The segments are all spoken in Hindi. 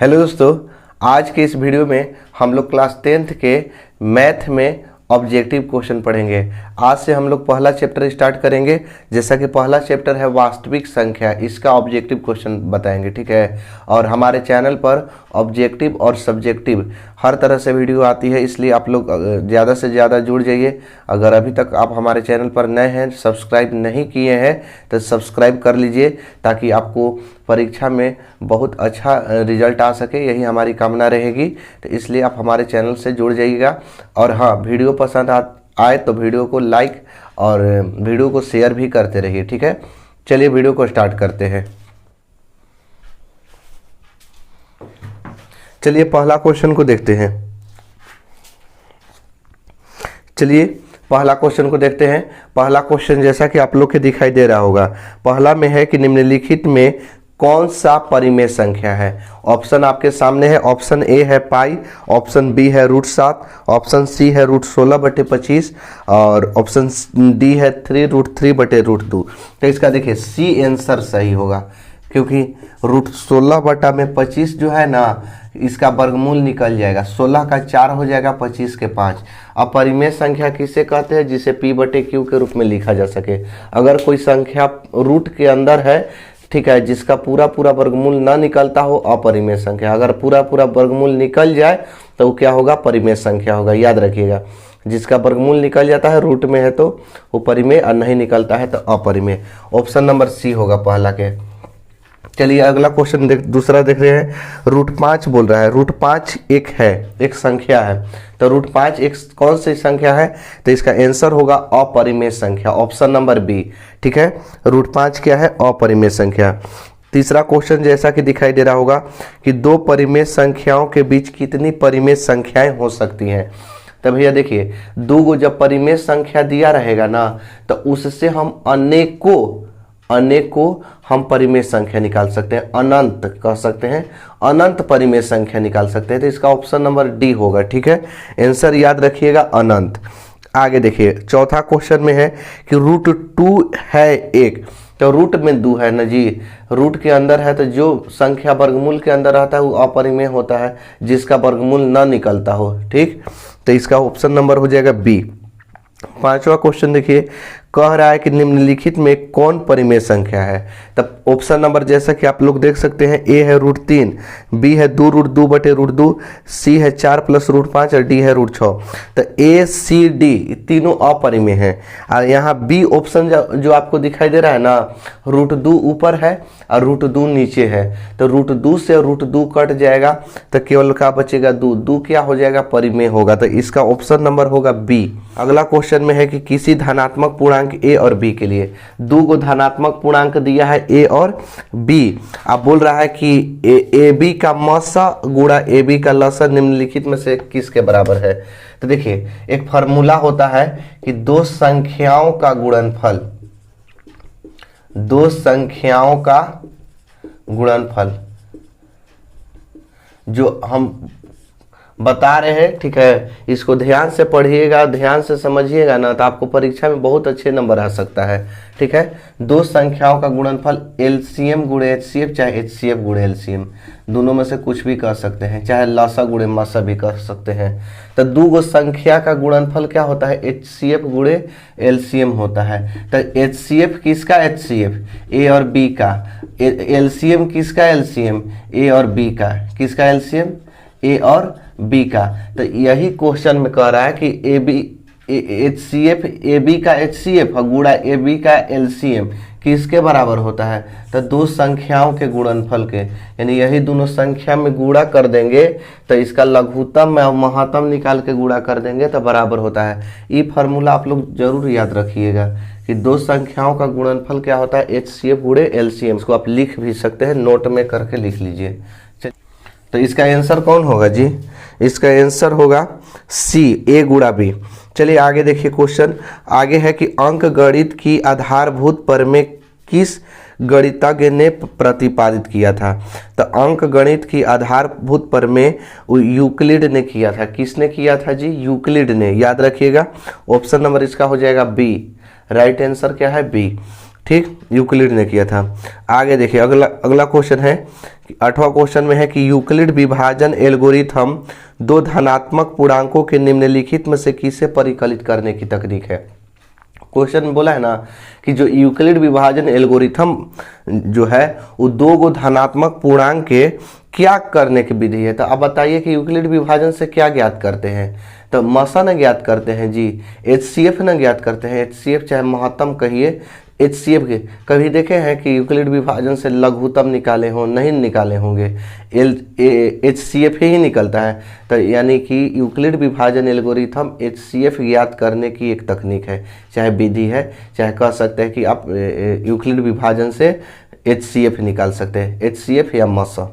हेलो दोस्तों, आज के इस वीडियो में हम लोग क्लास 10th के मैथ में ऑब्जेक्टिव क्वेश्चन पढ़ेंगे। आज से हम लोग पहला चैप्टर स्टार्ट करेंगे। जैसा कि पहला चैप्टर है वास्तविक संख्या, इसका ऑब्जेक्टिव क्वेश्चन बताएंगे, ठीक है। और हमारे चैनल पर ऑब्जेक्टिव और सब्जेक्टिव हर तरह से वीडियो आती है, इसलिए आप लोग ज़्यादा से ज़्यादा जुड़ जाइए। अगर अभी तक आप हमारे चैनल पर नए हैं, सब्सक्राइब नहीं किए हैं तो सब्सक्राइब कर लीजिए, ताकि आपको परीक्षा में बहुत अच्छा रिजल्ट आ सके, यही हमारी कामना रहेगी। तो इसलिए आप हमारे चैनल से जुड़ जाइएगा। और हाँ, वीडियो पसंद आए तो वीडियो को लाइक और वीडियो को शेयर भी करते रहिए, ठीक है। चलिए वीडियो को स्टार्ट करते हैं। चलिए पहला क्वेश्चन को देखते हैं। चलिए पहला क्वेश्चन को देखते हैं। पहला क्वेश्चन जैसा कि आप लोग के दिखाई दे रहा होगा, पहला में है कि निम्नलिखित में कौन सा परिमेय संख्या है। ऑप्शन आपके सामने है। ऑप्शन ए है पाई, ऑप्शन बी है √7, ऑप्शन सी है √16/25 और ऑप्शन डी है 3√3/√2। तो इसका देखिए सी आंसर सही होगा, क्योंकि √16/25 जो है ना, इसका वर्गमूल निकल जाएगा। 16 का 4 हो जाएगा, 25 के 5। अब परिमेय संख्या किसे कहते हैं? जिसे P/Q के रूप में लिखा जा सके। अगर कोई संख्या रूट के अंदर है, ठीक है, जिसका पूरा वर्गमूल ना निकलता हो, अपरिमेय संख्या। अगर पूरा वर्गमूल निकल जाए तो वो क्या होगा? परिमेय संख्या होगा। याद रखिएगा, जिसका वर्गमूल निकल जाता है रूट में है तो वो परिमेय, और नहीं निकलता है तो अपरिमेय। ऑप्शन नंबर सी होगा पहला के। चलिए अगला क्वेश्चन दूसरा देख रहे हैं। √5 बोल रहा है। √5 एक संख्या है, तो √5 एक कौन सी संख्या है? तो इसका आंसर होगा अपरिमेय संख्या, ऑप्शन नंबर बी, ठीक है। √5 क्या है? अपरिमेय संख्या। तीसरा क्वेश्चन जैसा कि दिखाई दे रहा होगा कि दो परिमेय संख्याओं के बीच कितनी परिमेय संख्याएं हो सकती हैं। तो भैया देखिए, दो को जब परिमेय संख्या दिया रहेगा ना, तो उससे हम अनेकों हम परिमेय संख्या निकाल सकते हैं, अनंत कह सकते हैं, अनंत परिमेय संख्या निकाल सकते हैं। तो इसका ऑप्शन नंबर डी होगा, ठीक है। आंसर याद रखिएगा, अनंत। आगे देखिए, चौथा क्वेश्चन में है कि √2 है 1, तो रूट में 2 है ना जी। रूट के अंदर है तो जो संख्या वर्गमूल के अंदर रहता है वो अपरिमेय होता है, जिसका वर्गमूल ना निकलता हो, ठीक। तो इसका ऑप्शन नंबर हो जाएगा बी। पांचवा क्वेश्चन देखिए, कह रहा है कि निम्नलिखित में कौन परिमेय संख्या है। तब ऑप्शन नंबर जैसा कि आप लोग देख सकते हैं, ए है √3, बी है 2√2/√2, सी है 4 + √5 और डी है √6। तो ए सी डी तीनों अपरिमेय हैं। और यहाँ बी ऑप्शन जो आपको दिखाई दे रहा है ना, √2 ऊपर है और √2 नीचे है, तो √2 से √2 कट जाएगा तो केवल क्या बचेगा? 2 क्या हो जाएगा? परिमेय होगा। तो इसका ऑप्शन नंबर होगा बी। अगला क्वेश्चन में है कि किसी धनात्मक पूर्णांक ए और बी के लिए 2 को धनात्मक पूर्णांक दिया है, ए और बी। आप बोल रहा है कि ए बी का मसा गुणा ए बी का लसा निम्नलिखित में से किसके बराबर है। तो देखिए, एक फार्मूला होता है कि दो संख्याओं का गुणनफल जो हम बता रहे हैं, ठीक है। इसको ध्यान से पढ़िएगा, ध्यान से समझिएगा ना, तो आपको परीक्षा में बहुत अच्छे नंबर आ सकता है, ठीक है। दो संख्याओं का गुणनफल LCM गुणे HCF, चाहे HCF गुणे LCM, दोनों में से कुछ भी कह सकते हैं, चाहे लसा गुणे मसा भी कह सकते हैं। तो दो गो संख्या का गुणनफल क्या होता है? HCF गुणे LCM होता है। तो HCF किसका? HCF ए और बी का। LCM किसका? LCM ए और बी का। किसका LCM? ए और बी का। तो यही क्वेश्चन में कह रहा है कि HCF ए बी का HCF और गुणा ए बी का LCM किसके बराबर होता है? तो दो संख्याओं के गुणनफल के, यानी यही दोनों संख्या में गुणा कर देंगे तो इसका लघुत्तम और महत्तम निकाल के गुणा कर देंगे तो बराबर होता है। ये फार्मूला आप लोग जरूर याद रखिएगा कि दो संख्याओं का गुणनफल क्या होता है? HCF गुणे LCM। इसको आप लिख भी सकते हैं, नोट में करके लिख लीजिए। तो इसका आंसर कौन होगा जी? इसका आंसर होगा सी, ए गुणा बी। चलिए आगे देखिए क्वेश्चन। आगे है कि अंक गणित की आधारभूत प्रमेय किस गणितज्ञ ने प्रतिपादित किया था। तो अंक गणित की आधारभूत प्रमेय यूक्लिड ने किया था। किसने किया था जी? यूक्लिड ने। याद रखिएगा, ऑप्शन नंबर इसका हो जाएगा बी। राइट आंसर क्या है? बी। ठीक, यूक्लिड ने किया था। आगे देखिए अगला क्वेश्चन है, 8वां क्वेश्चन में है कि यूक्लिड विभाजन एल्गोरिथम दो धनात्मक पूर्णांकों के निम्नलिखित में से किसे परिकलित करने की तकनीक है। क्वेश्चन में बोला है ना कि जो यूक्लिड विभाजन एल्गोरिथम जो है वो दो गो धनात्मक पूर्णांक के क्या करने की विधि है। तो अब बताइए कि यूक्लिड विभाजन से क्या ज्ञात करते हैं। तो मसा न ज्ञात करते हैं जी, HCF न ज्ञात करते हैं। HCF चाहे महत्तम कहिए, HCF के कभी देखे हैं कि यूक्लिड विभाजन से लघुत्तम निकाले हों? नहीं निकाले होंगे, HCF ही निकलता है। तो यानी कि यूक्लिड विभाजन एल्गोरिथम HCF ज्ञात करने की एक तकनीक है, चाहे विधि है, चाहे कह सकते हैं कि आप यूक्लिड विभाजन से HCF निकाल सकते हैं, HCF या मसा।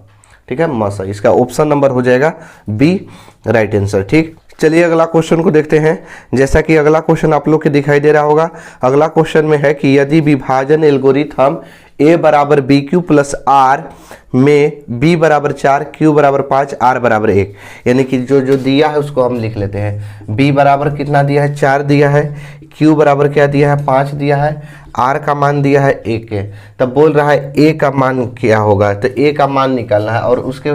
ठीक है, मसा। इसका ऑप्शन नंबर हो जाएगा बी राइट आंसर। ठीक, चलिए अगला क्वेश्चन को देखते हैं। जैसा कि अगला क्वेश्चन आप लोग के दिखाई दे रहा होगा, अगला क्वेश्चन में है कि यदि विभाजन एल्गोरिथम a बराबर बी क्यू प्लस आर में b बराबर 4, q बराबर 5, r बराबर 1, यानी कि जो जो दिया है उसको हम लिख लेते हैं। b बराबर कितना दिया है? 4 दिया है। q बराबर क्या दिया है? 5 दिया है। r का मान दिया है 1 है। तब बोल रहा है a का मान क्या होगा, तो a का मान निकालना है। और उसके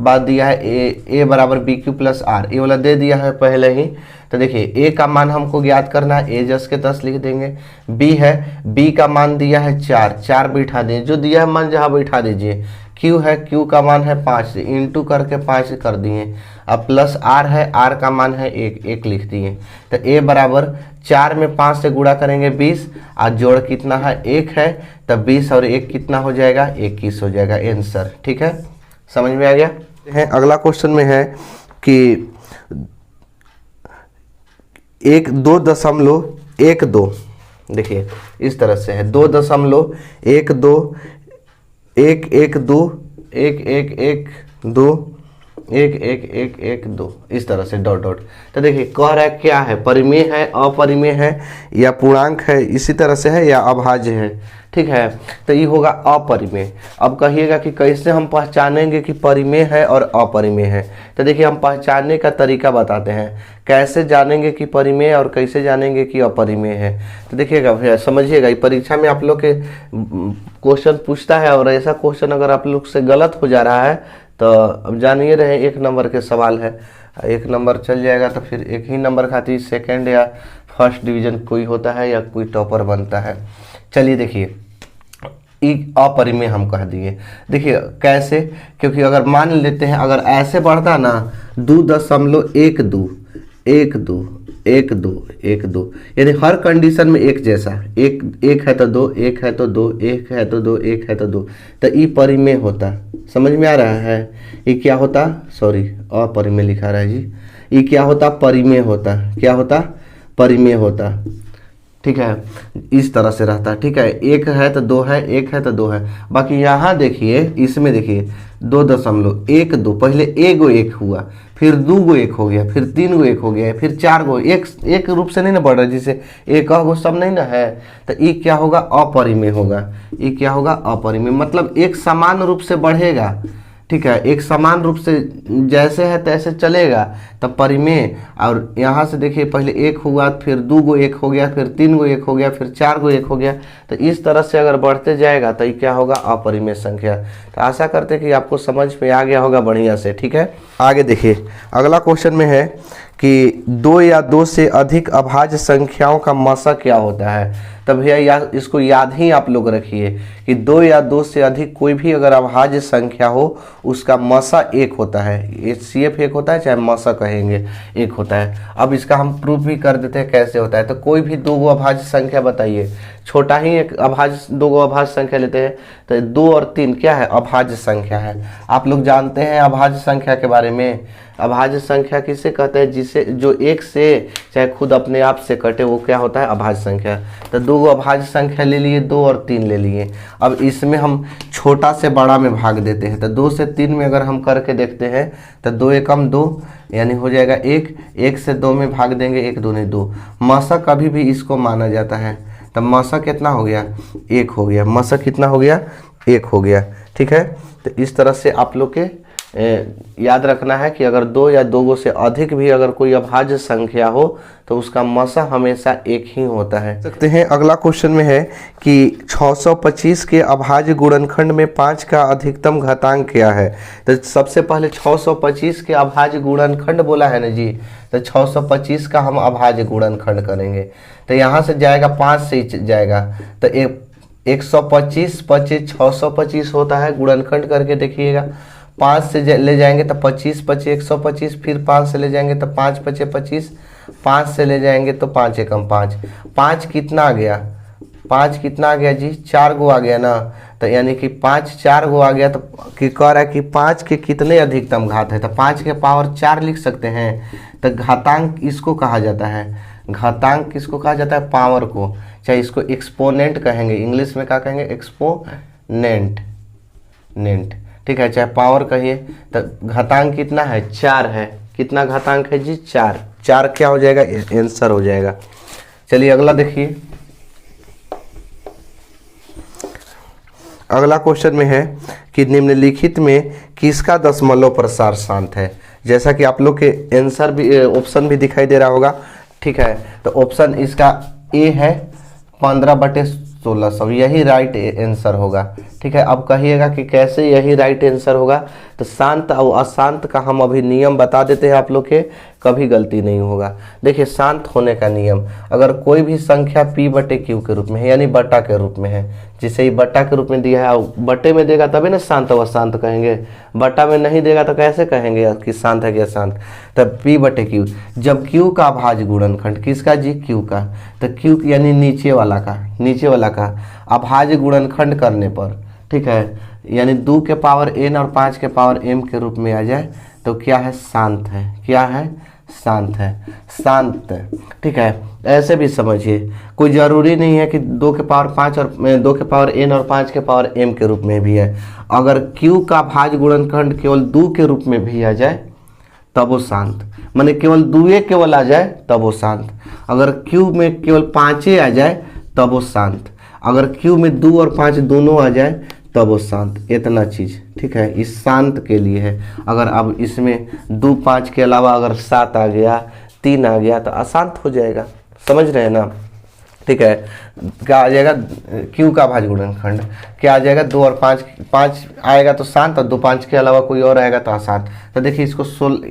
बाद दिया है a बराबर बी क्यू प्लस आर, ये वाला दे दिया है पहले ही। तो देखिए a का मान हमको ज्ञात करना है, a जस के तस लिख देंगे। b है, b का मान दिया है 4, 4 बैठा दीजिए, जो दिया है मान जहाँ बैठा दीजिए। q है, q का मान है 5, इंटू करके 5 कर दिए। अब प्लस r है, r का मान है 1, 1 लिख दिए। तो a बराबर 4 में 5 से गुणा करेंगे 20, और जोड़ कितना है? 1 है। तब 20 और 1 कितना हो जाएगा? 21 हो जाएगा आंसर। ठीक है, समझ में आ गया है। अगला क्वेश्चन में है कि 2.12, देखिए इस तरह से है 2.12 1 2 1 1 2 1 1 1 2 1 1 1 1 2, इस तरह से डॉट डॉट। तो देखिए कह रहा है क्या है, परिमेय है, अपरिमेय है, या पूर्णांक है, इसी तरह से है, या अभाज्य है। ठीक है, तो ये होगा अपरिमेय। अब कहिएगा कि कैसे हम पहचानेंगे कि परिमेय है और अपरिमेय है। तो देखिए हम पहचानने का तरीका बताते हैं, कैसे जानेंगे कि परिमेय और कैसे जानेंगे कि अपरिमेय है। तो देखिएगा, समझिएगा, परीक्षा में आप लोग के क्वेश्चन पूछता है, और ऐसा क्वेश्चन अगर आप लोग से गलत हो जा रहा है तो अब जानिए रहे 1 नंबर के सवाल है, 1 नंबर चल जाएगा तो फिर 1 ही नंबर खातिर सेकंड या फर्स्ट डिवीजन कोई होता है या कोई टॉपर बनता है। चलिए देखिए, अपरिमेय हम कह दिए। देखिए कैसे, क्योंकि अगर मान लेते हैं अगर ऐसे बढ़ता ना 2.12 1 2 1 2 1 2, यानी हर कंडीशन में एक जैसा, एक है तो 2, 1 है तो 2, 1 है तो 2, 1 है तो 2, तो ये परिमेय होता। समझ में आ रहा है? ये क्या होता? सॉरी, अपरिमेय लिखा रहा है जी। ये क्या होता? परिमेय होता। क्या होता? परिमेय होता। ठीक है, इस तरह से रहता। ठीक है, 1 है तो 2 है, 1 है तो 2 है। बाकी यहाँ देखिए, इसमें देखिए 2.12, पहले 1 गो 1 हुआ, फिर 2 गो 1 हो गया, फिर 3 गो 1 हो गया, फिर 4 गो एक रूप से नहीं ना बढ़ रहा, जिसे एक गो सब नहीं ना है। तो ये क्या होगा? अपरिमेय होगा। ये क्या होगा? अपरिमेय, मतलब एक समान रूप से बढ़ेगा। ठीक है, एक समान रूप से जैसे है तैसे चलेगा तब परिमेय। और यहाँ से देखिए पहले 1 हुआ, फिर 2 गो 1 हो गया, फिर 3 गो 1 हो गया, फिर 4 गो 1 हो गया। तो इस तरह से अगर बढ़ते जाएगा तो ये क्या होगा? अपरिमेय संख्या। तो आशा करते हैं कि आपको समझ में आ गया होगा बढ़िया से। ठीक है, आगे देखिए अगला क्वेश्चन में है कि 2 या 2 से अधिक अभाज्य संख्याओं का मसा क्या होता है। तब भैया इसको याद ही आप लोग रखिए कि 2 या 2 से अधिक कोई भी अगर अभाज्य संख्या हो उसका मसा 1 होता है। HCF 1 होता है, चाहे मसा कहेंगे 1 होता है। अब इसका हम प्रूफ भी कर देते हैं कैसे होता है। तो कोई भी 2 गो अभाज्य संख्या बताइए, छोटा ही एक अभाज्य 2 गो अभाज्य संख्या लेते हैं। तो 2 और 3 क्या है? अभाज्य संख्या है। आप लोग जानते हैं अभाज्य संख्या के बारे में। अभाज्य संख्या किसे कहते हैं? जिसे जो 1 से चाहे खुद अपने आप से कटे, वो क्या होता है? अभाज्य संख्या। तो 2 गो अभाज्य संख्या ले लिए, 2 और 3 ले लिए। अब इसमें हम छोटा से बड़ा में भाग देते हैं। तो 2 से 3 में अगर हम करके देखते हैं तो 2 एकम 2 यानी हो जाएगा 1, 1 से 2 में भाग देंगे, 1 दूनी 2। मसा कभी भी इसको माना जाता है। तब मसा कितना हो गया? 1 हो गया। मसा कितना हो गया? 1 हो गया। ठीक है, तो इस तरह से आप लोग के याद रखना है कि अगर दो या दो से अधिक भी अगर कोई अभाज्य संख्या हो तो उसका मसा हमेशा एक ही होता है। सकते हैं अगला क्वेश्चन में है कि 625 के अभाज्य गुणनखंड में 5 का अधिकतम घातांक क्या है। तो सबसे पहले 625 के अभाज्य गुणनखंड बोला है ना जी, तो 625 का हम अभाज्य गुणनखंड करेंगे। तो यहाँ से जाएगा 5 से ही जाएगा, तो 125 25 625 होता है, गुणनखंड करके देखिएगा। 5 से ले जाएंगे तो 25 25 125, फिर 5 से ले जाएंगे तो 5 5 25, 5 से ले जाएंगे तो 5 एकम 5, 5 कितना आ गया, 5 कितना आ गया जी, 4 गो आ गया ना। तो यानी कि 5 4 गो आ गया, तो कि कह रहा है कि 5 के कितने अधिकतम घात है, तो 5 के पावर 4 लिख सकते हैं। तो घातांक इसको कहा जाता है, घातांक किसको कहा जाता है, पावर को, चाहे इसको एक्सपोनेंट कहेंगे, इंग्लिश में क्या कहेंगे, एक्सपोनेंट नेंट, ठीक है, चाहे पावर कहिए। तो घातांक कितना है, 4 है। कितना घातांक है जी, 4, 4 क्या हो जाएगा, आंसर हो जाएगा। चलिए अगला देखिए, अगला क्वेश्चन में है कि निम्नलिखित में किसका दशमलव प्रसार शांत है। जैसा कि आप लोग के आंसर भी ऑप्शन भी दिखाई दे रहा होगा, ठीक है। तो ऑप्शन इसका ए है 15/1600, यही राइट आंसर होगा, ठीक है। अब कहिएगा कि कैसे यही राइट आंसर होगा। तो शांत और अशांत का हम अभी नियम बता देते हैं आप लोग के, कभी गलती नहीं होगा। देखिए शांत होने का नियम, अगर कोई भी संख्या p/q के रूप में है, यानी बट्टा के रूप में है, जिसे ही बट्टा के रूप में दिया है, बट्टे में देगा तभी ना शांत और अशांत कहेंगे, बट्टा में नहीं देगा तो कैसे कहेंगे कि शांत है कि अशांत। तब p/q, जब q का अभाज्य गुणनखंड, किसका जी, q का, तो q यानी नीचे वाला का अभाज्य गुणनखंड करने पर, ठीक है, यानी 2 के पावर n और 5 के पावर m के रूप में आ जाए तो क्या है, शांत है। क्या है, शांत है, शांत, ठीक है। ऐसे भी समझिए, कोई ज़रूरी नहीं है कि 2 के पावर 5 और 2 के पावर n और 5 के पावर m के रूप में भी है। अगर q का भाज्य गुणनखंड केवल 2 के रूप में भी आ जाए तब वो शांत, माने केवल 2 केवल आ जाए तब वो शांत। अगर q में केवल 5 आ जाए तब वो शांत। अगर q में 2 और 5 दोनों आ जाए तब वो शांत। इतना चीज़, ठीक है, इस शांत के लिए है। अगर अब इसमें 2 5 के अलावा अगर 7 आ गया, 3 आ गया तो अशांत हो जाएगा, समझ रहे हैं ना, ठीक है। क्या आ जाएगा, q का भाज्य गुणनखंड क्या आ जाएगा, 2 और 5 आएगा तो शांत, और 2 5 के अलावा कोई और आएगा तो अशांत। तो देखिए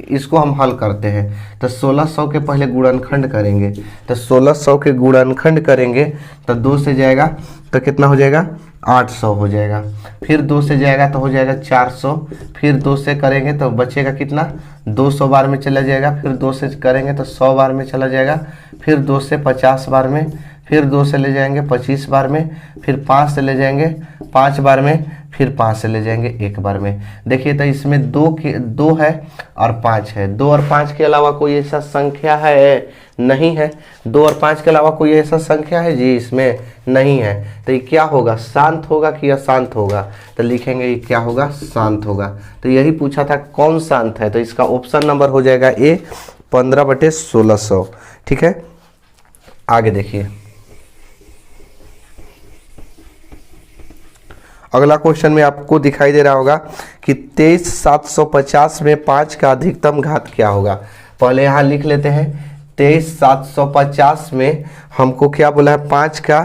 इसको हम हल करते हैं। तो 1600 के पहले गुणनखंड करेंगे, तो 1600 के गुणनखंड करेंगे तो 2 से जाएगा तो कितना हो जाएगा, 800 हो जाएगा। फिर 2 से जाएगा तो हो जाएगा 400, फिर 2 से करेंगे तो बचेगा कितना, 200 बार में चला जाएगा। फिर 2 से करेंगे तो 100 बार में चला जाएगा। फिर 2 से 50 बार में, फिर 2 से ले जाएंगे 25 बार में, फिर 5 से ले जाएंगे 5 बार में, फिर 5 से ले जाएंगे 1 बार में। देखिए तो इसमें 2 है और 5 है, 2 और 5 के अलावा कोई ऐसा संख्या है, नहीं है। 2 और 5 के अलावा कोई ऐसा संख्या है जी, इसमें नहीं है। तो ये क्या होगा, शांत होगा कि अशांत होगा। तो लिखेंगे ये क्या होगा, शांत होगा। तो यही पूछा था कौन शांत है, तो इसका ऑप्शन नंबर हो जाएगा ए 15/1600, ठीक है। आगे देखिए, अगला क्वेश्चन में आपको दिखाई दे रहा होगा कि 23750 में 5 का अधिकतम घात क्या होगा। पहले यहाँ लिख लेते हैं, 23750 में हमको क्या बोला है, 5 का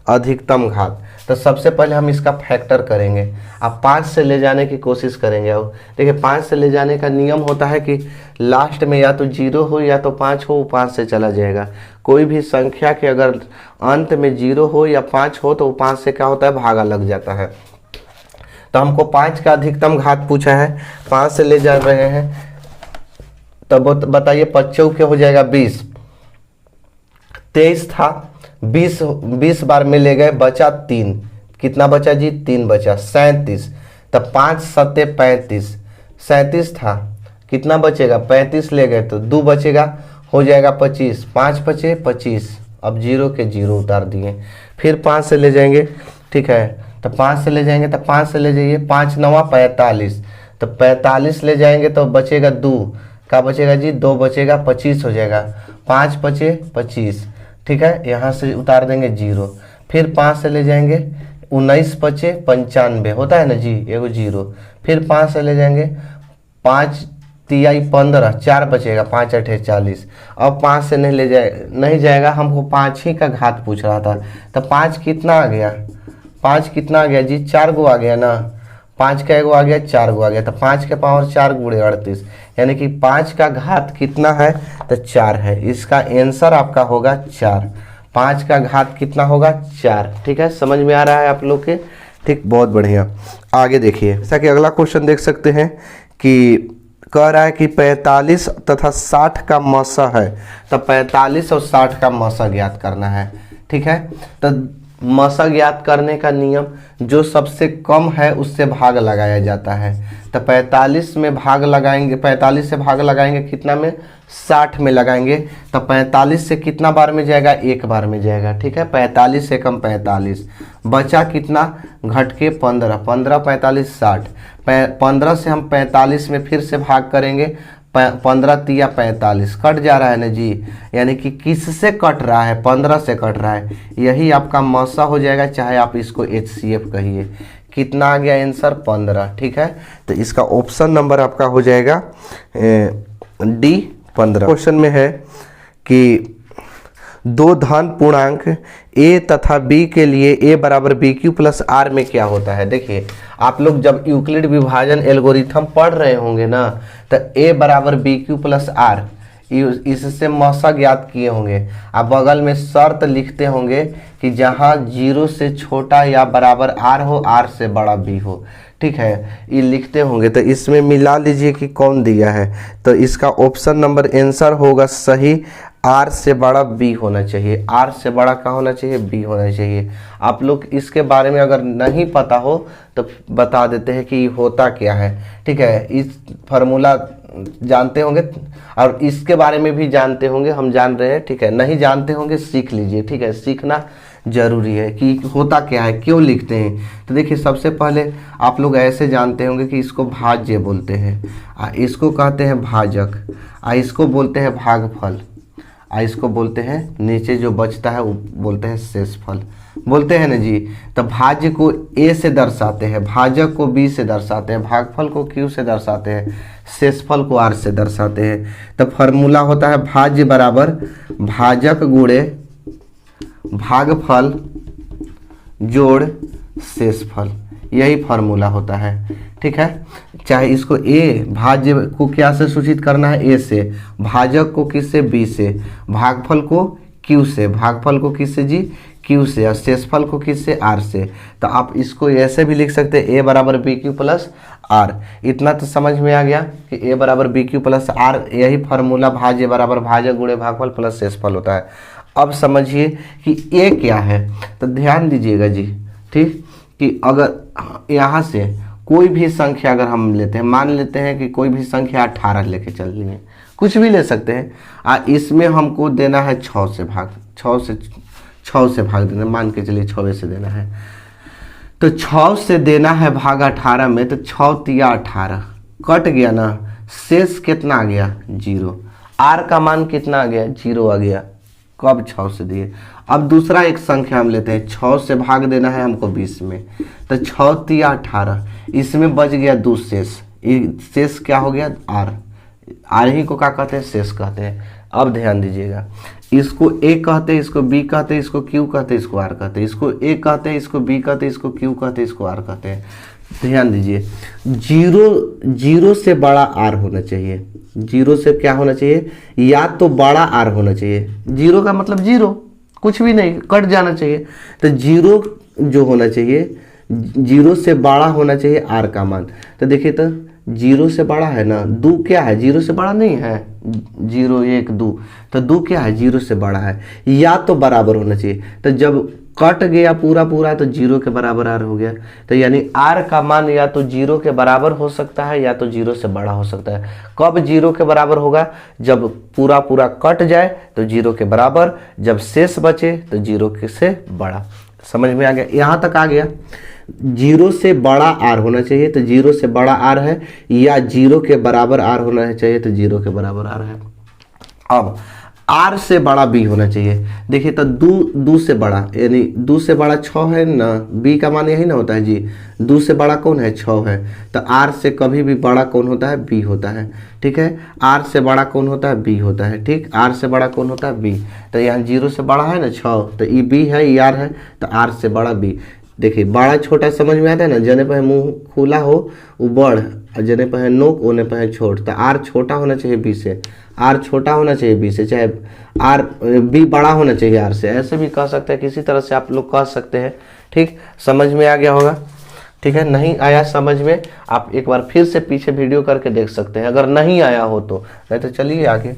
अधिकतम घात। तो सबसे पहले हम इसका फैक्टर करेंगे, अब 5 से ले जाने की कोशिश करेंगे। अब देखिए 5 से ले जाने का नियम होता है कि लास्ट में या तो 0 हो या तो 5 हो, 5 से चला जाएगा। कोई भी संख्या के अगर अंत में 0 हो या 5 हो तो 5 से क्या होता है, भागा लग जाता है। तो हमको 5 का अधिकतम घात पूछा है, 5 से ले जा रहे हैं, तब बताइए 5 चौके हो जाएगा 20, 23 था, 20 बार में ले गए, बचा 3, कितना बचा जी, 3 बचा, 37। तब 5 7 35, 37 था, कितना बचेगा, 35 ले गए तो 2 बचेगा, हो जाएगा 25, 5 बचे 25। अब 0 के 0 उतार दिए, फिर 5 से ले जाएंगे, ठीक है। तो 5 से ले जाएंगे तो 5 से ले जाइए, 5 9 45, तो 45 ले जाएंगे तो बचेगा 2, क्या बचेगा जी, 2 बचेगा, 25 हो जाएगा, 5 बचे 25, ठीक है। यहाँ से उतार देंगे 0, फिर 5 से ले जाएंगे, 19 बचे 95, होता है ना जी, एगो 0, फिर 5 से ले जाएंगे 5 तिहाई 15, 4 बचेगा, 5 8 40। अब 5 से नहीं जाएगा, हमको 5 ही का घात पूछ रहा था। तो 5 कितना आ गया, 5 कितना आ गया जी, 4 गो आ गया ना, 5 का एगो आ गया, 4 गो आ गया। तो 5 के पावर 4 गुणे 38, यानी कि 5 का घात कितना है, तो 4 है। इसका आंसर आपका होगा 4। 5 का घात कितना होगा, 4। ठीक है, समझ में आ रहा है आप लोग के? ठीक, बहुत बढ़िया। आगे देखिए, जैसा कि अगला क्वेश्चन देख सकते हैं कि कह रहा है कि 45 तथा 60 का मसा है। तो 45 और 60 का मसा ज्ञात करना है। ठीक है, तो मसा ज्ञात करने का नियम, जो सबसे कम है उससे भाग लगाया जाता है। तो 45 में भाग लगाएंगे, 45 से भाग लगाएंगे कितना में, 60 में लगाएंगे। तो 45 से कितना बार में जाएगा, एक बार में जाएगा। ठीक है, 45 से कम 45, बचा कितना, घट के 15, 15 45 60। 15 से हम 45 में फिर से भाग करेंगे, 15 तिया 45, कट जा रहा है ना जी, यानी कि किससे कट रहा है, 15 से कट रहा है। यही आपका मसा हो जाएगा, चाहे आप इसको HCF कहिए। कितना आ गया आंसर, 15। ठीक है, तो इसका ऑप्शन नंबर आपका हो जाएगा D 15। क्वेश्चन में है कि दो धन पूर्णांक a तथा b के लिए a बराबर BQ प्लस R में क्या होता है। देखिए, आप लोग जब यूक्लिड विभाजन एल्गोरिथम पढ़ रहे होंगे ना, तो a बराबर BQ प्लस R, इससे मसा ज्ञात किए होंगे। आप बगल में शर्त लिखते होंगे कि जहां 0 से छोटा या बराबर R हो, R से बड़ा B हो। ठीक है, ये लिखते होंगे। तो इसमें मिला लीजिए कि कौन दिया है। तो इसका ऑप्शन नंबर आंसर होगा सही, R से बड़ा B होना चाहिए। R से बड़ा क्या होना चाहिए, B होना चाहिए। आप लोग इसके बारे में अगर नहीं पता हो तो बता देते हैं कि होता क्या है। ठीक है, इस फार्मूला जानते होंगे और इसके बारे में भी जानते होंगे, हम जान रहे हैं। ठीक है, नहीं जानते होंगे सीख लीजिए। ठीक है, सीखना जरूरी है कि होता क्या है, क्यों लिखते हैं। तो देखिए, सबसे पहले आप लोग ऐसे जानते होंगे कि इसको भाज्य बोलते हैं, इसको कहते हैं भाजक, इसको बोलते हैं भागफल, इसको बोलते हैं, नीचे जो बचता है वो बोलते हैं शेषफल, बोलते हैं ना जी। तो भाज्य को A से दर्शाते हैं, भाजक को B से दर्शाते हैं, भागफल को Q से दर्शाते हैं, शेषफल को R से दर्शाते हैं। तो फार्मूला होता है भाज्य बराबर भाजक गुणे भागफल जोड़ शेषफल, यही फार्मूला होता है। ठीक है, चाहे इसको A, भाज्य को क्या से सूचित करना है, A से, भाजक को किससे, B से, भागफल को Q से, भागफल को किससे जी, Q से, और शेषफल को किससे, R से। तो आप इसको ऐसे भी लिख सकते हैं, A बराबर BQ प्लस R। इतना तो समझ में आ गया कि A बराबर BQ प्लस R, यही फार्मूला भाज्य बराबर भाजक गुणे भागफल प्लस शेषफल होता है। अब समझिए कि A क्या है, तो ध्यान दीजिएगा जी। ठीक, कि अगर यहाँ से कोई भी संख्या अगर हम लेते हैं, मान लेते हैं कि कोई भी संख्या 18 लेके चल रही है, कुछ भी ले सकते हैं, इसमें हमको देना है 6 से भाग, 6 से भाग देना, मान के चलिए 6 से देना है। तो 6 से देना है भाग 18 में, तो 6 तिया 18, कट गया ना, शेष कितना आ गया, 0। R का मान कितना आ गया, 0 आ गया। कब 6 से दिए। अब दूसरा एक संख्या हम लेते हैं, 6 से भाग देना है हमको 20 में, तो 6 तिया 18, इसमें बच गया 2 शेष, शेष क्या हो गया, R ही को क्या कहते हैं, शेष कहते हैं। अब ध्यान दीजिएगा, इसको A कहते हैं, इसको B कहते हैं, इसको Q कहते हैं, इसको R कहते हैं, इसको A कहते हैं, इसको B कहते हैं, इसको Q कहते हैं, इसको R कहते हैं। ध्यान दीजिए, 0 से बड़ा R होना चाहिए, 0 से क्या होना चाहिए, या तो बड़ा R होना चाहिए। 0 का मतलब 0, कुछ भी नहीं, कट जाना चाहिए। तो 0 जो होना चाहिए, 0 से बड़ा होना चाहिए R का मान। तो देखिए, तो 0 से बड़ा है ना, 2 क्या है, 0 से बड़ा नहीं है, 0 1 2, तो 2 क्या है, 0 से बड़ा है, या तो बराबर होना चाहिए। तो जब कट गया पूरा तो 0 के बराबर R हो गया। तो यानी R का मान या तो 0 के बराबर हो सकता है या तो 0 से बड़ा हो सकता है। कब 0 के बराबर होगा, जब पूरा कट जाए तो 0 के बराबर, जब शेष बचे तो 0 से बड़ा। समझ में आ गया, यहाँ तक आ गया। 0 से बड़ा R होना चाहिए, तो 0 से बड़ा R है, या 0 के बराबर R होना चाहिए, तो 0 के बराबर R है। अब आर से बड़ा बी होना चाहिए। देखिए तो दू से बड़ा, यानी दू से बड़ा 6 है ना, बी का मान यही ना होता है जी, दू से बड़ा कौन है 6 है, तो आर से कभी भी बड़ा कौन होता है बी होता है, ठीक है। आर से बड़ा कौन होता है बी होता है, ठीक, आर से बड़ा कौन होता है बी। तो यहाँ 0 से बड़ा है ना 6, तो ई बी है, ई आर है, तो आर से बड़ा बी। देखिए बड़ा छोटा समझ में आता है ना, जने पे मुंह खुला हो वो बड़, और जने पे है नोक ओने पे है छोट, तो आर छोटा होना चाहिए बी से, आर छोटा होना चाहिए बी से, चाहे आर बी बड़ा होना चाहिए आर से, ऐसे भी कह सकते हैं, किसी तरह से आप लोग कह सकते हैं, ठीक। समझ में आ गया होगा, ठीक है। नहीं आया समझ में, आप एक बार फिर से पीछे वीडियो करके देख सकते हैं अगर नहीं आया हो तो, नहीं तो चलिए आगे,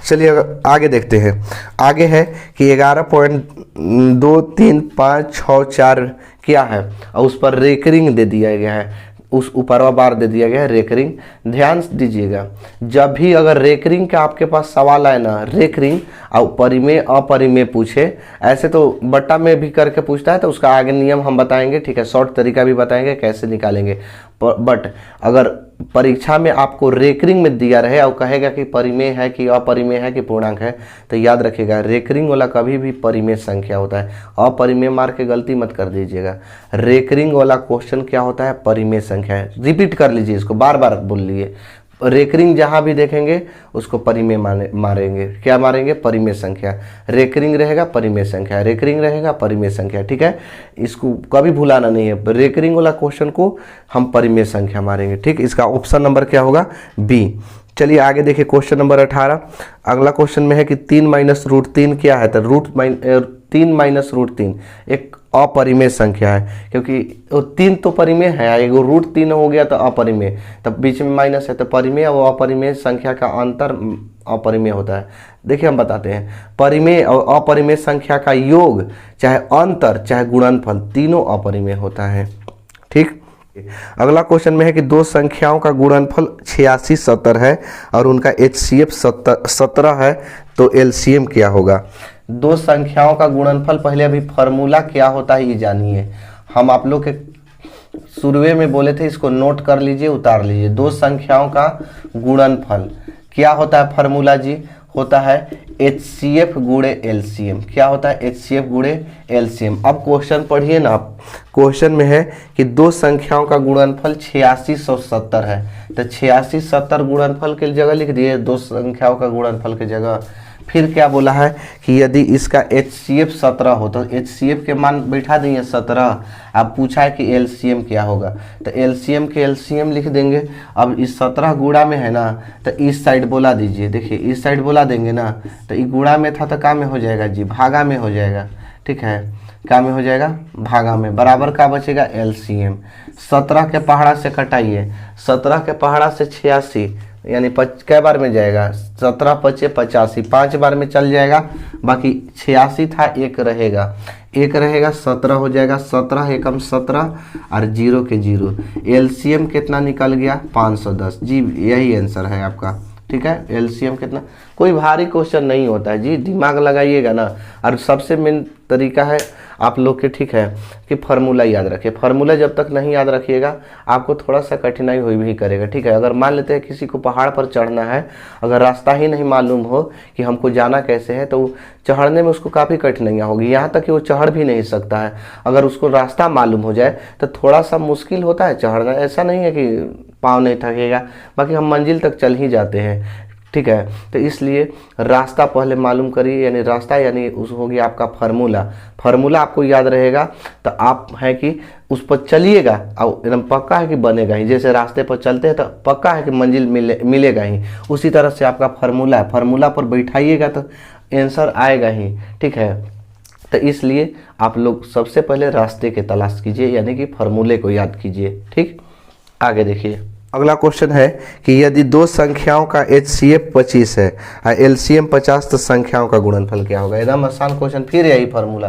चलिए आगे देखते हैं। आगे है कि 11.2356 क्या है, और उस पर रेकरिंग दे दिया गया है, उस ऊपरवा बार दे दिया गया है रेकरिंग। ध्यान दीजिएगा, जब भी अगर रेकरिंग का आपके पास सवाल आए ना, रेकरिंग और परिमेय अपरिमेय पूछे, ऐसे तो बट्टा में भी करके पूछता है, तो उसका आगे नियम हम बताएंगे, ठीक है, शॉर्ट तरीका भी बताएंगे कैसे निकालेंगे। बट अगर परीक्षा में आपको रेकरिंग में दिया रहे और कहेगा कि परिमेय है कि अपरिमेय है कि पूर्णांक है, तो याद रखिएगा रेकरिंग वाला कभी भी परिमेय संख्या होता है, अपरिमेय मार के गलती मत कर दीजिएगा। रेकरिंग वाला क्वेश्चन क्या होता है, परिमेय संख्या है। रिपीट कर लीजिए इसको, बार बार बोल लीजिए, रेकरिंग जहां भी देखेंगे उसको परिमेय मारेंगे, क्या मारेंगे, परिमेय संख्या। रेकरिंग रहेगा परिमेय संख्या, रेकरिंग रहेगा परिमेय संख्या, ठीक है, इसको कभी भुलाना नहीं है। रेकरिंग वाला क्वेश्चन को हम परिमेय संख्या मारेंगे, ठीक। इसका ऑप्शन नंबर क्या होगा, बी। चलिए आगे देखिए क्वेश्चन नंबर 18। अगला क्वेश्चन में है कि 3 - √3 क्या है, तो 3 - √3 एक अपरिमेय संख्या है, क्योंकि 3 तो परिमेय है, एगो √3 हो गया तो अपरिमेय, तब बीच में माइनस है, तो परिमेय और अपरिमेय संख्या का अंतर अपरिमेय होता है। देखिए हम बताते हैं, परिमेय और अपरिमेय संख्या का योग चाहे अंतर चाहे गुणनफल तीनों अपरिमेय होता है, ठीक। अगला क्वेश्चन में है कि दो संख्याओं का गुणनफल 86 70 है और उनका HCF 17 है, तो LCM क्या होगा। दो संख्याओं का गुणनफल, पहले अभी फॉर्मूला क्या होता है ये जानिए। हम आप लोग के शुरुए में बोले थे, इसको नोट कर लीजिए, उतार लीजिए। दो संख्याओं का गुणनफल क्या होता है, फॉर्मूला जी होता है HCF गुणे LCM। क्या होता है, HCF गुणे LCM। अब क्वेश्चन पढ़िए ना, क्वेश्चन में है कि दो संख्याओं का गुणनफल 86 और 70 है, तो 86 70 गुणनफल के जगह लिख दिए, दो संख्याओं का गुणनफल के जगह। फिर क्या बोला है कि यदि इसका HCF 17 हो तो HCF के मान बैठा देंगे 17। अब पूछा है कि LCM क्या होगा, तो LCM के LCM लिख देंगे। अब इस 17 गुणा में है ना, तो इस साइड बोला दीजिए, देखिए इस साइड बोला देंगे ना, तो ये गुणा में था तो का में हो जाएगा जी, भागा में हो जाएगा, ठीक है, का में हो जाएगा, भागा में, बराबर का बचेगा LCM। 17 के पहाड़ा से कटाइए, 17 के पहाड़ा से 86, यानी कै बार में जाएगा, 17 × 5 = 85, 5 बार में चल जाएगा। बाकी 86 था, एक रहेगा, एक रहेगा, 17 हो जाएगा, 17 एकम 17 और 0 के 0। LCM कितना निकल गया, 510 जी, यही आंसर है आपका, ठीक है। LCM कितना, कोई भारी क्वेश्चन नहीं होता है जी, दिमाग लगाइएगा ना। और सबसे मेन तरीका है आप लोग के, ठीक है, कि फार्मूला याद रखिए। फार्मूला जब तक नहीं याद रखिएगा आपको थोड़ा सा कठिनाई हुई भी करेगा, ठीक है। अगर मान लेते हैं किसी को पहाड़ पर चढ़ना है, अगर रास्ता ही नहीं मालूम हो कि हमको जाना कैसे है, तो चढ़ने में उसको काफ़ी कठिनाइयाँ होगी, यहाँ तक कि वो चढ़ भी नहीं सकता है। अगर उसको रास्ता मालूम हो जाए तो थोड़ा सा मुश्किल होता है चढ़ना, ऐसा नहीं है कि पाँव नहीं थकेगा, बाकी हम मंजिल तक चल ही जाते हैं, ठीक है। तो इसलिए रास्ता पहले मालूम करिए, यानी रास्ता यानी उस हो गया आपका फार्मूला। फार्मूला आपको याद रहेगा तो आप है कि उस पर चलिएगा और एकदम पक्का है कि बनेगा ही। जैसे रास्ते पर चलते हैं तो पक्का है कि मंजिल मिलेगा ही, उसी तरह से आपका फार्मूला है, फार्मूला पर बैठाइएगा तो आंसर आएगा ही, ठीक है। तो इसलिए आप लोग सबसे पहले रास्ते की तलाश कीजिए, यानी कि फार्मूले को याद कीजिए, ठीक। आगे देखिए अगला क्वेश्चन है कि यदि दो संख्याओं का HCF 25 है और LCM 50, तो संख्याओं का गुणनफल क्या होगा। एकदम आसान क्वेश्चन, फिर यही फार्मूला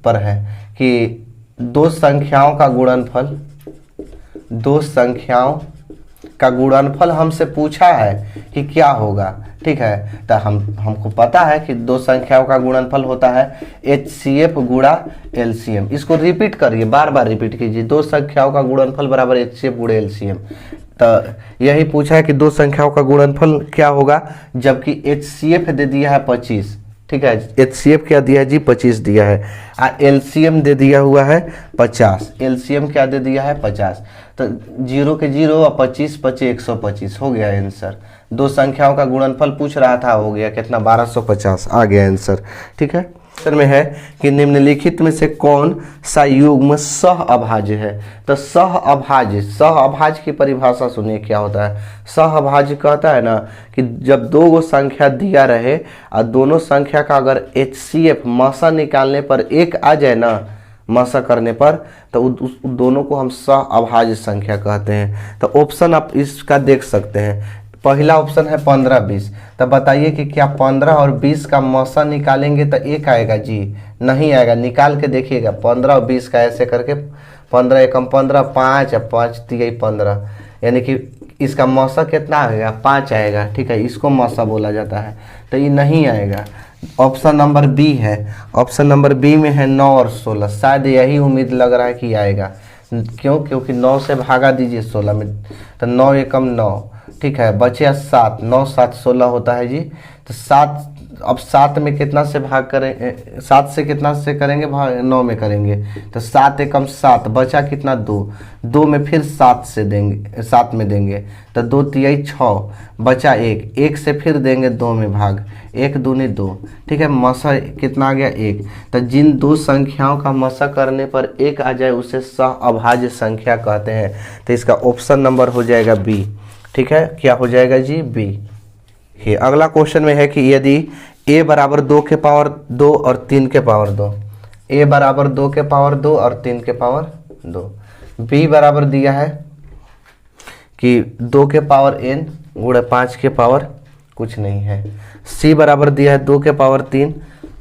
पर है कि दो संख्याओं का गुणनफल हमसे पूछा है कि क्या होगा, ठीक है। तो हमको पता है कि दो संख्याओं का गुणनफल होता है HCF गुणा LCM। इसको रिपीट करिए, बार बार रिपीट कीजिए, दो संख्याओं का गुणनफल बराबर HCF गुणा LCM। तो यही पूछा है कि दो संख्याओं का गुणनफल क्या होगा, जबकि HCF दे दिया है 25, ठीक है, HCF क्या दिया है जी 25 दिया है, LCM दे दिया हुआ है 50, LCM क्या दे दिया है 50, तो 0 के 0 और 25 25 125 हो गया आंसर। दो संख्याओं का गुणनफल पूछ रहा था, हो गया कितना 1250 आ गया आंसर, ठीक है। क्वेश्चन में है कि निम्नलिखित में से कौन सा युग्म सह अभाज्य है, तो सह अभाज्य की परिभाषा सुनिए क्या होता है। सह अभाज्य कहता है ना कि जब दो गो संख्या दिया रहे और दोनों संख्या का अगर HCF मसा निकालने पर एक आ जाए ना, मसा करने पर, तो उस दोनों को हम सह अभाज्य संख्या कहते हैं। तो ऑप्शन आप इसका देख सकते हैं, पहला ऑप्शन है 15 20, तो बताइए कि क्या 15 और 20 का मौसा निकालेंगे तो एक आएगा जी, नहीं आएगा, निकाल के देखिएगा 15 और 20 का ऐसे करके 15 एकम 15 5 और 5 3 15, यानी कि इसका मौसा कितना आएगा 5 आएगा, ठीक है, इसको मौसा बोला जाता है, तो ये नहीं आएगा। ऑप्शन नंबर बी है, ऑप्शन नंबर बी में है 9 और 16, शायद यही उम्मीद लग रहा है कि आएगा, क्यों, क्योंकि 9 से भागा दीजिए 16 में, तो 9 एकम 9, ठीक है, बचे 7, 9 7 16 होता है जी, तो 7, अब 7 में कितना से भाग करें, 7 से कितना से करेंगे भाग, 9 में करेंगे, तो 7 एकम 7, बचा कितना 2 में फिर 7 से देंगे, 7 में देंगे, तो 2 तिहाई 6, बचा 1 से फिर देंगे 2 में भाग, 1 दूनी 2, ठीक है, मसा कितना आ गया 1। तो जिन दो संख्याओं का मसा करने पर 1 आ जाए उसे सह अभाज्य संख्या कहते हैं, तो इसका ऑप्शन नंबर हो जाएगा बी, ठीक है, क्या हो जाएगा जी बी। ये अगला क्वेश्चन में है कि यदि a बराबर 2 के पावर 2 और 3 के पावर 2, a बराबर 2 के पावर 2 और 3 के पावर 2, b बराबर दिया है कि 2 के पावर n गुणे 5 के पावर कुछ नहीं है, c बराबर दिया है 2 के पावर 3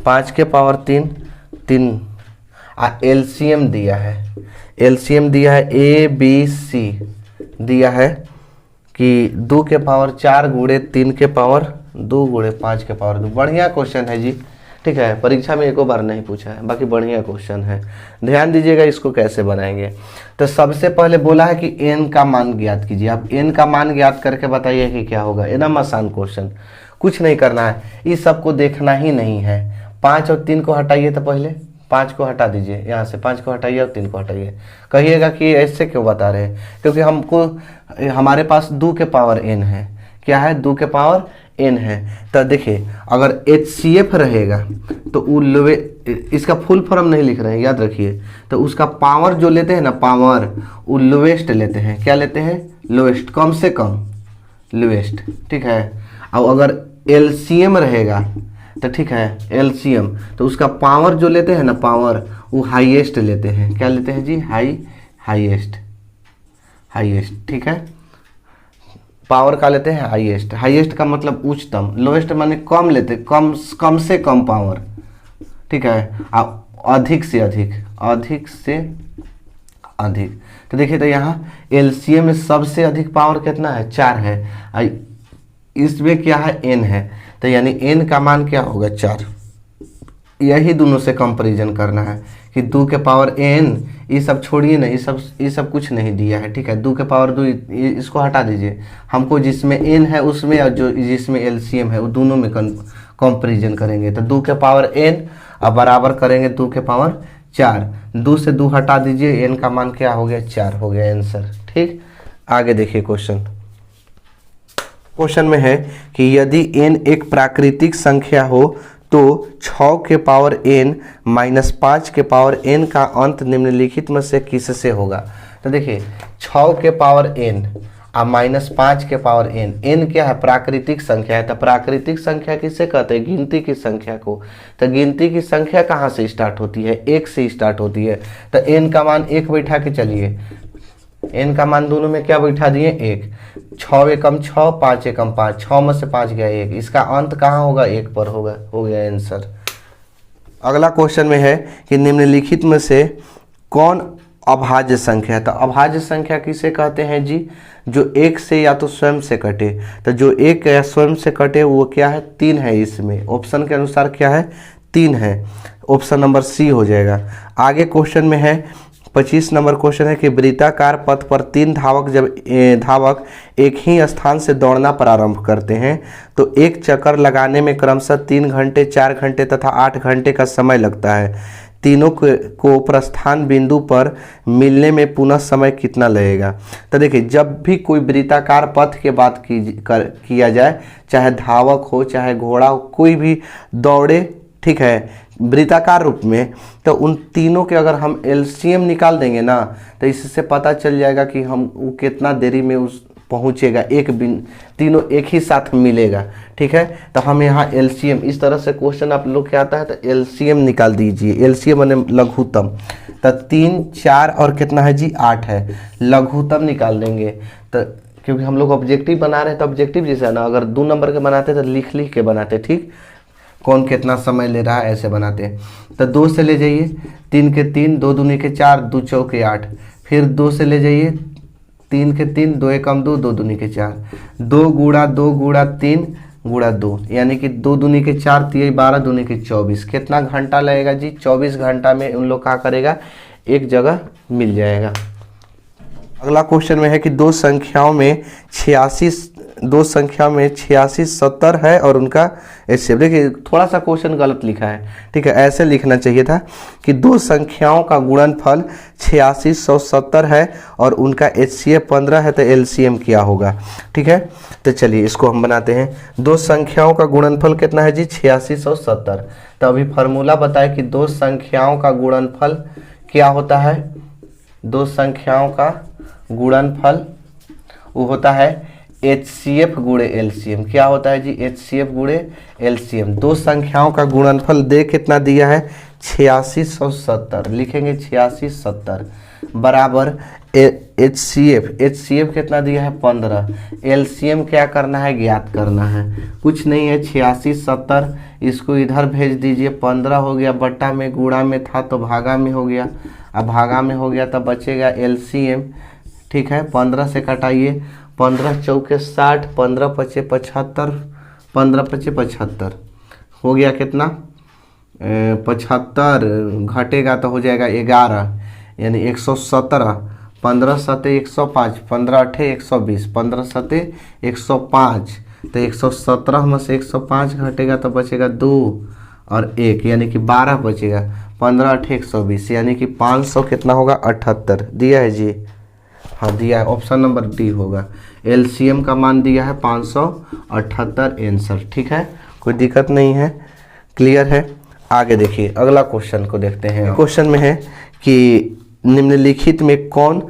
5 के पावर 3 LCM दिया है, LCM दिया है a b c दिया है कि 2 के पावर 4 गुणे 3 के पावर 2 गुणे 5 के पावर 2। बढ़िया क्वेश्चन है जी, ठीक है, परीक्षा में एको बार नहीं पूछा है, बाकी बढ़िया क्वेश्चन है, ध्यान दीजिएगा इसको कैसे बनाएंगे। तो सबसे पहले बोला है कि n का मान ज्ञात कीजिए, आप n का मान ज्ञात करके बताइए कि क्या होगा, एकदम आसान क्वेश्चन, कुछ नहीं करना है, इस सबको देखना ही नहीं है। 5 और 3 को हटाइए, तो पहले 5 को हटा दीजिए, यहाँ से 5 को हटाइए और 3 को हटाइए, कहिएगा कि ऐसे क्यों बता रहे हैं, क्योंकि हमको हमारे पास 2 के पावर n है, क्या है 2 के पावर n है। तो देखिए अगर HCF रहेगा तो वो इसका फुल फॉर्म नहीं लिख रहे हैं, याद रखिए, तो उसका पावर जो लेते हैं ना, पावर वो लोवेस्ट लेते हैं, क्या लेते हैं लोवेस्ट, कम से कम लोवेस्ट, ठीक है। और अगर LCM रहेगा तो ठीक है, LCM तो उसका पावर जो लेते हैं ना, पावर वो हाईएस्ट लेते हैं, क्या लेते हैं जी हाईएस्ट, ठीक है, पावर का लेते हैं हाईएस्ट, हाईएस्ट का मतलब उच्चतम, लोएस्ट माने कम लेते, कम से कम पावर, ठीक है, अधिक से अधिक। तो देखिए तो यहाँ LCM में सबसे अधिक पावर कितना है 4 है, इसमें क्या है n है, तो यानी n का मान क्या होगा 4, यही दोनों से कंपैरिजन करना है कि 2 के पावर n, ये सब छोड़िए ना, ये सब कुछ नहीं दिया है, ठीक है, 2 के पावर 2 इसको हटा दीजिए, हमको जिसमें n है उसमें और जो जिसमें LCM है वो दोनों में कंपैरिजन करेंगे, तो 2 के पावर n अब बराबर करेंगे 2 के पावर 4, 2 से 2 हटा दीजिए, n का मान क्या हो गया 4 हो गया आंसर, ठीक। आगे देखिए क्वेश्चन में है कि यदि n एक प्राकृतिक संख्या हो तो 6 के पावर n माइनस 5 के पावर n का अंत निम्नलिखित में से किससे होगा। तो देखिए 6 के पावर n और माइनस 5 के पावर n क्या है प्राकृतिक संख्या है, तो प्राकृतिक संख्या किसे कहते हैं गिनती की संख्या को, तो गिनती की संख्या कहाँ से स्टार्ट होती है 1 से स्टार्ट होती है, तो n का मान 1 बैठा के चलिए, n का मान दोनों में क्या बैठा दिए 1, 6 एकम 6 5 एकम 5, 6 में से 5 गया 1, इसका अंत कहाँ होगा 1 पर होगा, हो गया आंसर। अगला क्वेश्चन में है कि निम्नलिखित में से कौन अभाज्य संख्या है, तो अभाज्य संख्या किसे कहते हैं जी, जो 1 से या तो स्वयं से कटे, तो जो 1 या स्वयं से कटे वो क्या है 3 है, इसमें ऑप्शन के अनुसार क्या है 3 है, ऑप्शन नंबर सी हो जाएगा। आगे क्वेश्चन में है 25 नंबर क्वेश्चन है कि वृत्ताकार पथ पर 3 धावक एक ही स्थान से दौड़ना प्रारंभ करते हैं तो एक चक्कर लगाने में क्रमशः 3 घंटे, 4 घंटे तथा 8 घंटे का समय लगता है। तीनों को प्रस्थान बिंदु पर मिलने में पुनः समय कितना लगेगा। तो देखिए, जब भी कोई वृत्ताकार पथ की बात किया जाए, चाहे धावक हो चाहे घोड़ा हो, कोई भी दौड़े, ठीक है, वृत्ताकार रूप में, तो उन तीनों के अगर हम एलसीएम निकाल देंगे ना तो इससे पता चल जाएगा कि हम वो कितना देरी में उस पहुंचेगा, तीनों एक ही साथ मिलेगा। ठीक है, तो हम यहाँ एलसीएम, इस तरह से क्वेश्चन आप लोग क्या आता है तो एलसीएम निकाल दीजिए। एलसीएम माने लघुत्तम, तो 3, 4 और कितना है जी 8 है, लघुत्तम निकाल देंगे। तो क्योंकि हम लोग ऑब्जेक्टिव बना रहे हैं तो ऑब्जेक्टिव जैसे है ना, अगर 2 नंबर के बनाते तो लिख के बनाते, ठीक, कौन कितना समय ले रहा है ऐसे बनाते हैं। तो 2 से ले जाइए, 3 के 3, 2 दूनी के 4, 2 चौके 8, फिर 2 से ले जाइए, 3 के 3, 2 एकम 2, 2 दूनी के 4, 2 गुणा 3 गुणा 2, यानी कि 2 दूनी के 4, 12 दूनी के 24। कितना घंटा लगेगा जी, 24 घंटा में उन लोग क्या करेगा, एक जगह मिल जाएगा। अगला क्वेश्चन में है कि दो संख्याओं में 86 70 है और उनका एचसीएफ। देखिए, थोड़ा सा क्वेश्चन गलत लिखा है, ठीक है, ऐसे लिखना चाहिए था कि दो संख्याओं का गुणनफल 8670 है और उनका एचसीएफ 15 है, तो एलसीएम क्या होगा। ठीक है, तो चलिए इसको हम बनाते हैं। दो संख्याओं का गुणनफल कितना है जी, 8670। तो अभी फार्मूला बताए कि दो संख्याओं का गुणनफल क्या होता है। दो संख्याओं का गुणनफल वो होता है एचसीएफ गुणे एलसीएम। क्या होता है जी, एचसीएफ गुणे एलसीएम। दो संख्याओं का गुणनफल दे कितना दिया है, 8670, लिखेंगे 8670 बराबर एचसीएफ कितना दिया है, 15। एलसीएम क्या करना है, ज्ञात करना है, कुछ नहीं है, 8670, इसको इधर भेज दीजिए, 15 हो गया, बट्टा में गुणा में था तो भागा में हो गया, अब भागा में हो गया तब बचेगा एलसीएम। ठीक है, 15 से कटाइए, 15 चौके 60, 15 पचे 75, 15 पचे 75 हो गया कितना, 75 घटेगा तो हो जाएगा 11, यानी 117, 15 सते 105, 15 अठे 120, 15 सते 105, तो 117 में से 105 घटेगा तो बचेगा 2 और 1, यानी कि 12 बचेगा, 15 अठे 120, यानी कि 500 कितना होगा, 78। दिया है जी, हाँ दिया है, ऑप्शन नंबर डी होगा। एलसीएम का मान दिया है 578 आंसर। ठीक है, कोई दिक्कत नहीं है, क्लियर है। आगे देखिए, अगला क्वेश्चन को देखते हैं। क्वेश्चन में है कि निम्नलिखित में कौन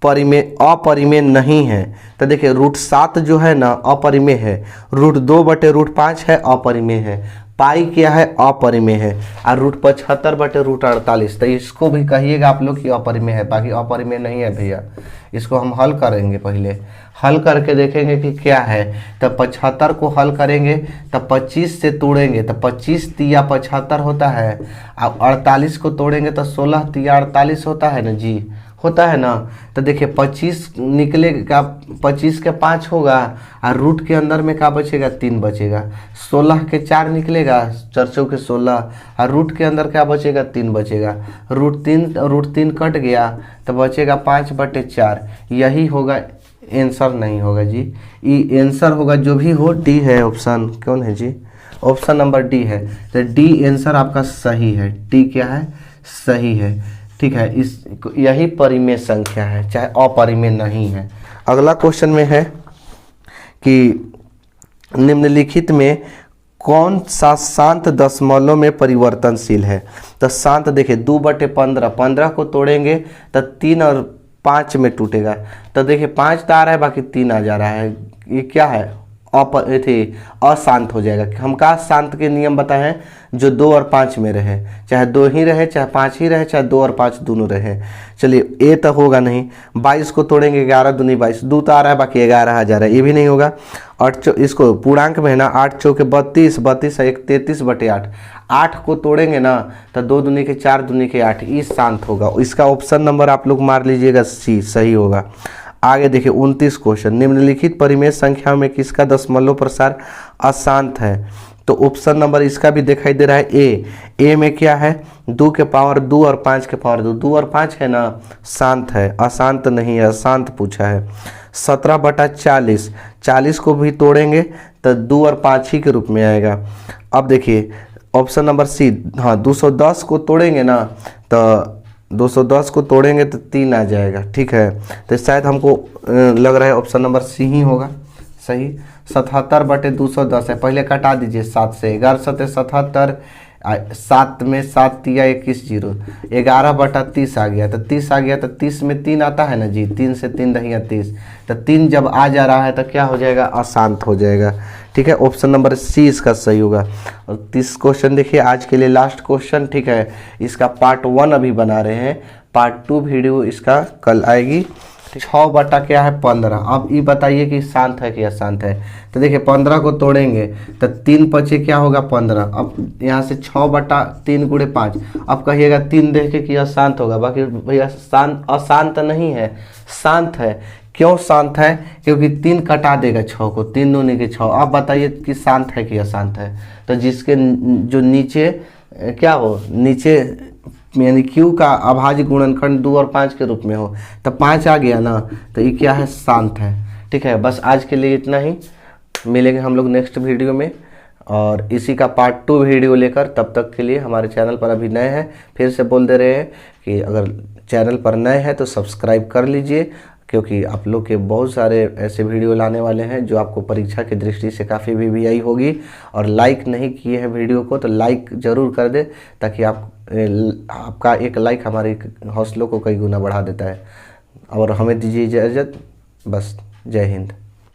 अपरिमेय नहीं है। तो देखिए, √7 जो है ना अपरिमेय है, √2/√5 है अपरिमेय है, पाई क्या है, अपरिमेय है, और √75/√48, तो इसको भी कहिएगा आप लोग कि अपरिमेय है, बाकी अपरिमेय नहीं है भैया। इसको हम हल करेंगे, पहले हल करके देखेंगे कि क्या है। तो 75 को हल करेंगे तो 25 से तोड़ेंगे तो 25 तिया 75 होता है, अब 48 को तोड़ेंगे तो 16 तिया 48 होता है ना जी, होता है ना। तो देखिए 25 निकलेगा, 25 के 5 होगा और रूट के अंदर में क्या बचेगा, 3 बचेगा। 16 के 4 निकलेगा, 4 चौके 16, और रूट के अंदर क्या बचेगा, 3 बचेगा। रूट 3 कट गया तो बचेगा 5/4। यही होगा आंसर, नहीं होगा जी, ये आंसर होगा जो भी हो, डी है ऑप्शन। कौन है जी, ऑप्शन नंबर डी है। तो डी आंसर आपका सही है, डी क्या है, सही है। ठीक है, इस यही परिमेय संख्या है, चाहे अपरिमेय नहीं है। अगला क्वेश्चन में है कि निम्नलिखित में कौन सा शांत दशमलव में परिवर्तनशील है। तो शांत देखिए 2/15, 15 को तोड़ेंगे तो 3 और 5 में टूटेगा। तो देखिए 5 तो आ रहा है, बाकी 3 आ जा रहा है, ये क्या है, अशांत हो जाएगा। हम का शांत के नियम बताए हैं, जो 2 और 5 में रहे, चाहे 2 ही रहे, चाहे 5 ही रहे, चाहे 2 और 5 दोनों रहे। चलिए ए तो होगा नहीं। 22 को तोड़ेंगे, 11 दूनी 22, 2 तो आ रहा है, बाकी 11 आ जा रहा है, ये भी नहीं होगा। और इसको पूर्णांक में है ना, 8 चौके 32, 32 1 33/8। 8 को तोड़ेंगे ना तो 2 दूनी के 4, दूनी के 8, ये शांत होगा। इसका ऑप्शन नंबर आप लोग मार लीजिएगा, सी सही होगा। आगे देखिए 29 क्वेश्चन, निम्नलिखित परिमेय संख्याओं में किसका दशमलव प्रसार अशांत है। तो ऑप्शन नंबर इसका भी दिखाई दे रहा है ए में क्या है 2 के पावर 2 और 5 के पावर 2, 2 और 5 है ना शांत है, अशांत नहीं है, अशांत पूछा है। 17/40, 40 को भी तोड़ेंगे तो 2 और 5 ही के रूप में आएगा। अब देखिए ऑप्शन नंबर सी, हाँ 210 को तोड़ेंगे ना तो 210 को तोड़ेंगे तो 3 आ जाएगा, ठीक है। तो शायद हमको लग रहा है ऑप्शन नंबर सी ही होगा सही। 77/210 है, पहले कटा दीजिए 7 से, 11 7 77, 7 में 7 तिया 21 0, 11/30 आ गया, तो 30 आ गया, तो 30 में 3 आता है ना जी, 3 से 3 दहिया 30, तो 3 जब आ जा रहा है तो क्या हो जाएगा, अशांत हो जाएगा, ठीक है। ऑप्शन नंबर सी इसका सही होगा। और 30 क्वेश्चन देखिए आज के लिए लास्ट क्वेश्चन, ठीक है। इसका पार्ट 1 अभी बना रहे हैं, पार्ट 2 वीडियो इसका कल आएगी। 6 बटा क्या है 15। अब ये बताइए कि शांत है कि अशांत है। तो देखिए 15 को तोड़ेंगे तो 3 पचे क्या होगा 15। अब यहाँ से 6 बटा 3 गुणे 5। अब कहिएगा 3 देख के कि अशांत होगा, बाकी भैया शांत अशांत नहीं है, शांत है। क्यों शांत है, क्योंकि 3 कटा देगा 6 को, 3 दूनी के 6। अब बताइए कि शांत है कि अशांत है। तो जिसके जो नीचे क्या हो, नीचे यानी Q का अभाज्य गुणनखंड 2 और 5 के रूप में हो, तो 5 आ गया ना, तो ये क्या है, शांत है, ठीक है। बस आज के लिए इतना ही, मिलेंगे हम लोग नेक्स्ट वीडियो में और इसी का पार्ट 2 वीडियो लेकर। तब तक के लिए हमारे चैनल पर अभी नए हैं, फिर से बोल दे रहे हैं कि अगर चैनल पर नए हैं तो सब्सक्राइब कर लीजिए, क्योंकि आप लोग के बहुत सारे ऐसे वीडियो लाने वाले हैं जो आपको परीक्षा की दृष्टि से काफ़ी VVI होगी। और लाइक नहीं किए हैं वीडियो को तो लाइक ज़रूर कर दे, ताकि आपका एक लाइक हमारे हौसलों को कई गुना बढ़ा देता है। और हमें दीजिए इजाज़त, बस जय हिंद।